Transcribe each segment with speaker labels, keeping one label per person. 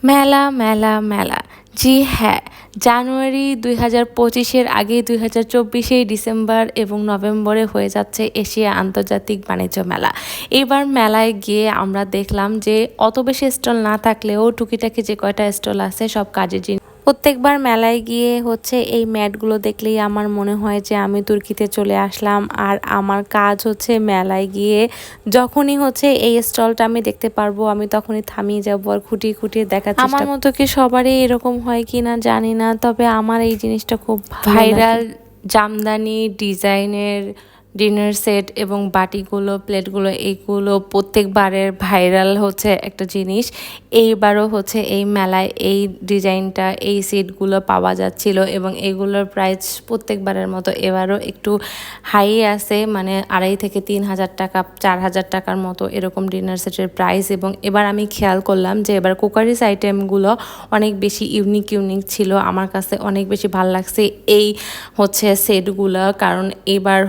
Speaker 1: মেলা মেলা মেলা, জি হ্যাঁ, জানুয়ারি 2025-এর আগে 2024-এই ডিসেম্বর এবং নভেম্বরে হয়ে যাচ্ছে এশিয়া আন্তর্জাতিক বাণিজ্য মেলা। এবার মেলায় গিয়ে আমরা দেখলাম যে অত বেশি স্টল না থাকলেও টুকিটাকি যে কয়টা স্টল আছে সব কাজের জিনিস। প্রত্যেকবার মেলায় গিয়ে এই ম্যাটগুলো দেখলেই আমার মনে হয় যে আমি তুর্কিতে চলে আসলাম। আর আমার কাজ মেলায় গিয়ে যখনই এই স্টলটা আমি দেখতে পারবো আমি তখনই থামিয়ে যাবো আর খুঁটিয়ে খুঁটিয়ে দেখার চেষ্টা। আমার মতো কি সবারই এরকম হয় কি না জানি না, তবে আমার এই জিনিসটা খুব ভাইরাল জামদানি ডিজাইনের ডিনার সেট এবং বাটিগুলো প্লেটগুলো এইগুলো প্রত্যেকবারের ভাইরাল একটা জিনিস। এইবারও এই মেলায় এই ডিজাইনটা এই সেটগুলো পাওয়া যাচ্ছিল এবং এগুলোর প্রাইস প্রত্যেকবারের মতো এবারও একটু হাই আছে, মানে 2,500 থেকে 3,000 টাকা 4,000 টাকার মতো এরকম ডিনার সেটের প্রাইস। এবং এবার আমি খেয়াল করলাম যে এবার কুকারিস আইটেমগুলো অনেক বেশি ইউনিক ছিল, আমার কাছে অনেক বেশি ভালো লাগছে এই সেটগুলো। কারণ এবার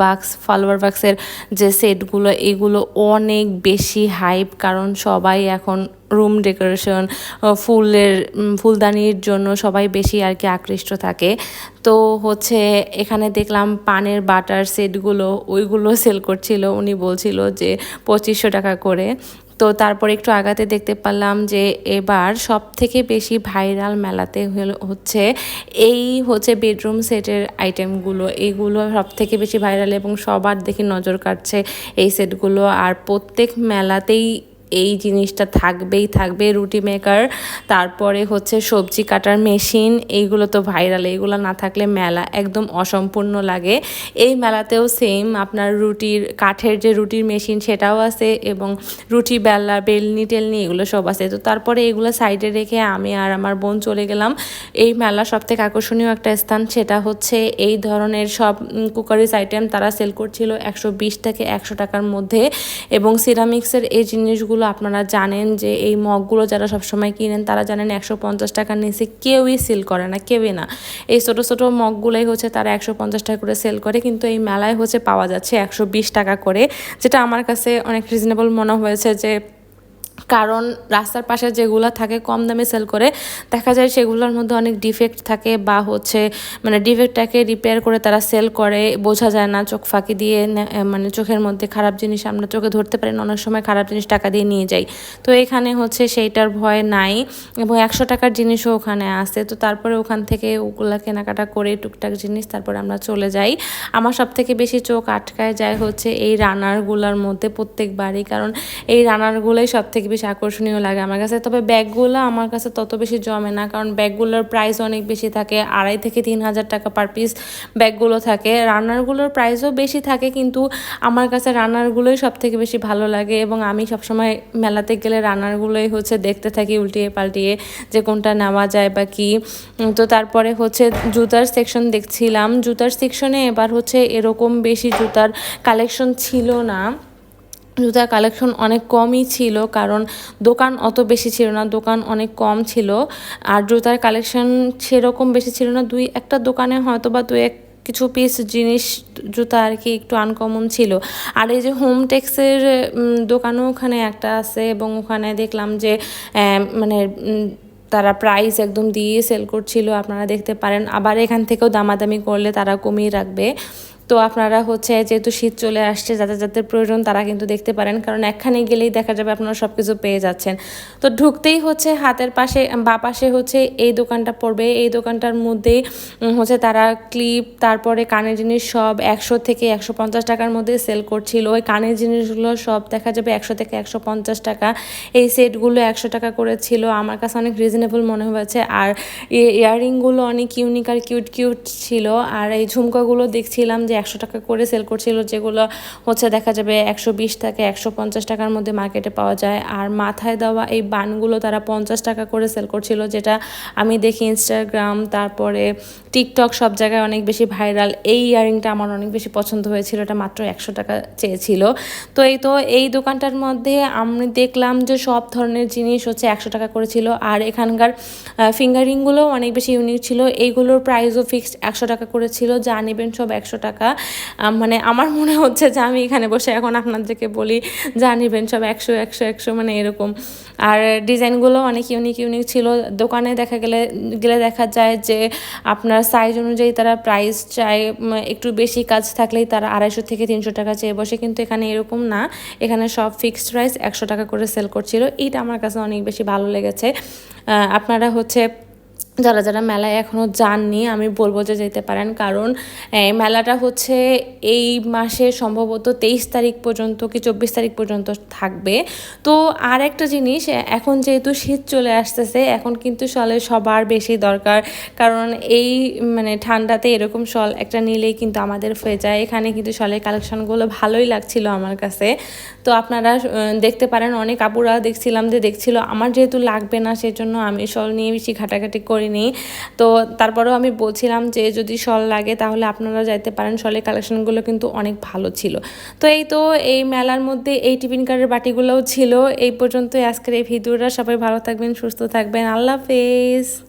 Speaker 1: বাক্স ফ্লাওয়ার বাক্সের যে সেটগুলো এগুলো অনেক বেশি হাইপ, কারণ সবাই এখন রুম ডেকোরেশন ফুলদানির জন্য সবাই বেশি আর কি আকৃষ্ট থাকে। তো এখানে দেখলাম পানের বাটার সেটগুলো ওইগুলো সেল করছিল, উনি বলছিল যে 2,500 টাকা করে। তো তারপর একটু আগাতে দেখতে পারলাম যে এবার সব থেকে বেশি ভাইরাল মেলাতে এই বেডরুম সেটের আইটেমগুলো, এইগুলো সব থেকে বেশি ভাইরাল এবং সবার দেখে নজর কাটছে এই সেটগুলো। আর প্রত্যেক মেলাতেই এই জিনিসটা থাকবে রুটি মেকার, তারপরে সবজি কাটার মেশিন, এইগুলো তো ভাইরাল, এইগুলো না থাকলে মেলা একদম অসম্পূর্ণ লাগে। এই মেলাতেও সেম আপনার কাঠের যে রুটির মেশিন সেটাও আছে এবং রুটি বেলনি টেলনি এগুলো সব আছে। তো তারপরে এগুলো সাইডে রেখে আমি আর আমার বোন চলে গেলাম এই মেলা সবথেকে আকর্ষণীয় একটা স্থান, সেটা এই ধরনের সব কুকারিস আইটেম তারা সেল করছিল 120 থেকে 100 টাকার মধ্যে। এবং সিরামিক্সের এই জিনিসগুলো আপনারা জানেন যে এই মগগুলো যারা সবসময় কিনেন তারা জানেন 150 টাকার নিচে কেউই সেল করে না, কেউই না। এই ছোটো ছোটো মগগুলোই তারা 150 টাকা করে সেল করে, কিন্তু এই মেলায় পাওয়া যাচ্ছে 120 টাকা করে, যেটা আমার কাছে অনেক রিজনেবল মনে হয়েছে। যে কারণ রাস্তার পাশে যেগুলো থাকে কম দামে সেল করে, দেখা যায় সেগুলোর মধ্যে অনেক ডিফেক্ট থাকে বা মানে ডিফেক্টটাকে রিপেয়ার করে তারা সেল করে, বোঝা যায় না, চোখ ফাঁকি দিয়ে মানে চোখের মধ্যে খারাপ জিনিস আমরা চোখে ধরতে পারি না, অনেক সময় খারাপ জিনিস টাকা দিয়ে নিয়ে যাই। তো এখানে সেইটার ভয় নাই এবং 100 টাকার জিনিসও ওখানে আসে। তো তারপরে ওখান থেকে ওগুলা কেনাকাটা করে টুকটাক জিনিস তারপরে আমরা চলে যাই। আমার সব থেকে বেশি চোখ আটকায় যায় এই রানারগুলোর মধ্যে প্রত্যেকবারই, কারণ এই রানারগুলোই সব থেকে বেশি আকর্ষণীয় লাগে আমার কাছে। তবে ব্যাগগুলো আমার কাছে তত বেশি জমে না, কারণ ব্যাগগুলোর প্রাইস অনেক বেশি থাকে, 2,500 থেকে 3,000 টাকা পার পিস ব্যাগগুলো থাকে। রানারগুলোর প্রাইসও বেশি থাকে, কিন্তু আমার কাছে রানারগুলোই সব থেকে বেশি ভালো লাগে এবং আমি সবসময় মেলাতে গেলে রানারগুলোই দেখতে থাকি উল্টিয়ে পাল্টিয়ে যে কোনটা নেওয়া যায় বা কি। তো তারপরে জুতার সেকশন দেখছিলাম, জুতার সেকশনে এবার এরকম বেশি জুতার কালেকশন ছিল না, জুতার কালেকশন অনেক কমই ছিল, কারণ দোকান অত বেশি ছিল না, দোকান অনেক কম ছিল। আর জুতার কালেকশন সেরকম বেশি ছিল না, দুই একটা দোকানে হয়তো বা কিছু পিস জিনিস জুতা আর কি একটু আনকমন ছিল। আর এই যে হোম টেক্সের দোকানও ওখানে একটা আছে এবং ওখানে দেখলাম যে মানে তারা প্রাইস একদম দিয়ে সেল করছিল, আপনারা দেখতে পারেন। আবার এখান থেকেও দামাদামি করলে তারা কমিয়ে রাখবে। তো আপনারা যেহেতু শীত চলে আসছে, যাদের যাদের প্রয়োজন তারা কিন্তু দেখতে পারেন, কারণ একখানে গেলেই দেখা যাবে আপনারা সব কিছু পেয়ে যাচ্ছেন। তো ঢুকতেই হাতের পাশে বা পাশে এই দোকানটা পড়বে, এই দোকানটার মধ্যে তারা ক্লিপ তারপরে কানের জিনিস সব 100 থেকে 150 টাকার মধ্যে সেল করছিল। ওই কানের জিনিসগুলো সব দেখা যাবে 100 থেকে 150 টাকা, এই সেটগুলো 100 টাকা করে ছিল, আমার কাছে অনেক রিজনেবল মনে হয়েছে। আর ইয়াররিংগুলো অনেক ইউনিক আর কিউট ছিল। আর এই ঝুমকাগুলো দেখছিলাম যে 100 টাকা করে সেল করছিল, যেগুলো দেখা যাবে 120 থেকে 150 টাকার মধ্যে মার্কেটে পাওয়া যায়। আর মাথায় দেওয়া এই বানগুলো তারা 50 টাকা করে সেল করছিল, যেটা আমি দেখি ইনস্টাগ্রাম তারপরে টিকটক সব জায়গায় অনেক বেশি ভাইরাল। এই ইয়াররিংটা আমার অনেক বেশি পছন্দ হয়েছিল, এটা মাত্র 100 টাকা চেয়েছিল। তো এই দোকানটার মধ্যে আমি দেখলাম যে সব ধরনের জিনিস 100 টাকা করেছিল। আর এখানকার ফিঙ্গারিংগুলোও অনেক বেশি ইউনিক ছিল, এইগুলোর প্রাইসও ফিক্সড 100 টাকা করেছিল, যা নেবেন সব 100 টাকা। টাকা। মানে আমার মনে হচ্ছে যে আমি এখানে বসে এখন আপনাদেরকে বলি যা নিবেন সব 100 মানে এরকম। আর ডিজাইনগুলো অনেক ইউনিক ছিল। দোকানে গেলে দেখা যায় যে আপনার সাইজ অনুযায়ী তারা প্রাইস চায়, একটু বেশি কাজ থাকলেই তারা 250 থেকে 300 টাকা চেয়ে বসে, কিন্তু এখানে এরকম না, এখানে সব ফিক্সড প্রাইস 100 টাকা করে সেল করছিল। এইটা আমার কাছে অনেক বেশি ভালো লেগেছে। আপনারা যারা মেলায় এখনও যাননি আমি বলবো যে যেতে পারেন, কারণ মেলাটা এই মাসে সম্ভবত 23 তারিখ পর্যন্ত কি 24 তারিখ পর্যন্ত থাকবে। তো আর একটা জিনিস, এখন যেহেতু শীত চলে আসতেছে, এখন কিন্তু শলের সবার বেশি দরকার, কারণ এই মানে ঠান্ডাতে এরকম শল একটা নিলেই কিন্তু আমাদের হয়ে যায়। এখানে কিন্তু শলের কালেকশনগুলো ভালোই লাগছিল আমার কাছে। তো আপনারা দেখতে পারেন, অনেক আপুরা দেখছিল, আমার যেহেতু লাগবে না সেজন্য আমি শল নিয়ে বেশি ঘাটাঘাটি করিনি। তো তারপরেও আমি বলছিলাম যে যদি শল লাগে তাহলে আপনারা যাইতে পারেন, শলের কালেকশনগুলো কিন্তু অনেক ভালো ছিল। তো এই মেলার মধ্যে এই টিফিন কার্ডের বাটিগুলোও ছিল। এই পর্যন্তই আজকের এই ভিডিওটা। সবাই ভালো থাকবেন, সুস্থ থাকবেন, আল্লাহ হাফেজ।